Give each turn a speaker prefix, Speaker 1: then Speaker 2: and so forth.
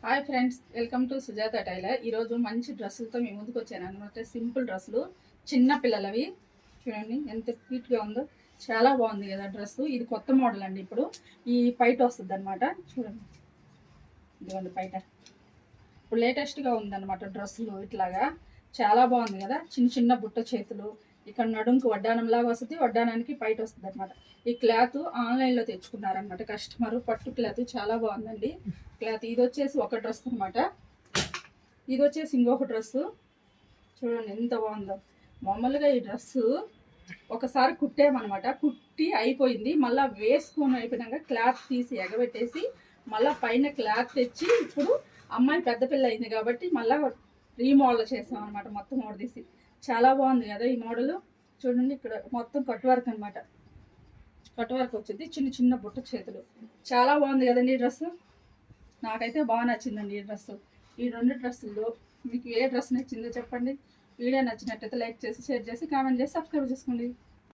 Speaker 1: Hi friends, welcome to Sujatha tailor. ఈరోజు మంచి డ్రెస్సులతో మీ ముందుకు వచ్చాను అనమాట. సింపుల్ డ్రెస్సులు, చిన్న పిల్లలవి. చూడండి ఎంత క్యూట్గా ఉందో, చాలా బాగుంది కదా డ్రెస్సు. ఇది కొత్త మోడల్ అండి. ఇప్పుడు ఈ పైట వస్తుంది అనమాట. చూడండి, ఇదిగోండి పైట. ఇప్పుడు లేటెస్ట్గా ఉందన్నమాట డ్రెస్సులు. ఇట్లాగా చాలా బాగుంది కదా. చిన్న చిన్న బుట్ట చేతులు, ఇక్కడ నడుంకు వడ్డానంలాగా వస్తుంది, వడ్డానానికి పైట వస్తుంది అనమాట. ఈ క్లాత్ ఆన్లైన్లో తెచ్చుకున్నారనమాట కస్టమర్. పట్టు క్లాత్ చాలా బాగుందండి క్లాత్. ఇది వచ్చేసి ఒక డ్రెస్ అనమాట, ఇది వచ్చేసి ఇంకొక డ్రెస్సు. చూడండి ఎంత బాగుందో. మామూలుగా ఈ డ్రెస్సు ఒకసారి కుట్టామన్నమాట, కుట్టి అయిపోయింది. మళ్ళీ వేసుకొని అయిపోయినాక క్లాత్ తీసి ఎగబెట్టేసి మళ్ళీ పైన క్లాత్ తెచ్చి ఇప్పుడు అమ్మాయి పెద్ద పిల్ల అయింది కాబట్టి మళ్ళీ రీమోడల్ చేసాం అనమాట. మొత్తం తీసి చాలా బాగుంది కదా ఈ మోడల్. చూడండి ఇక్కడ మొత్తం కట్ వర్క్ అనమాట. కట్ వర్క్ వచ్చింది, చిన్న చిన్న బుట్ట చేతులు. చాలా బాగుంది కదండి ఈ డ్రెస్సు. నాకైతే బాగా నచ్చిందండి ఈ డ్రెస్సు. ఈ రెండు డ్రెస్సుల్లో మీకు ఏ డ్రెస్ నచ్చిందో చెప్పండి. వీడియో నచ్చినట్టయితే లైక్ చేసి, షేర్ చేసి, కామెంట్ చేసి, సబ్స్క్రైబ్ చేసుకోండి.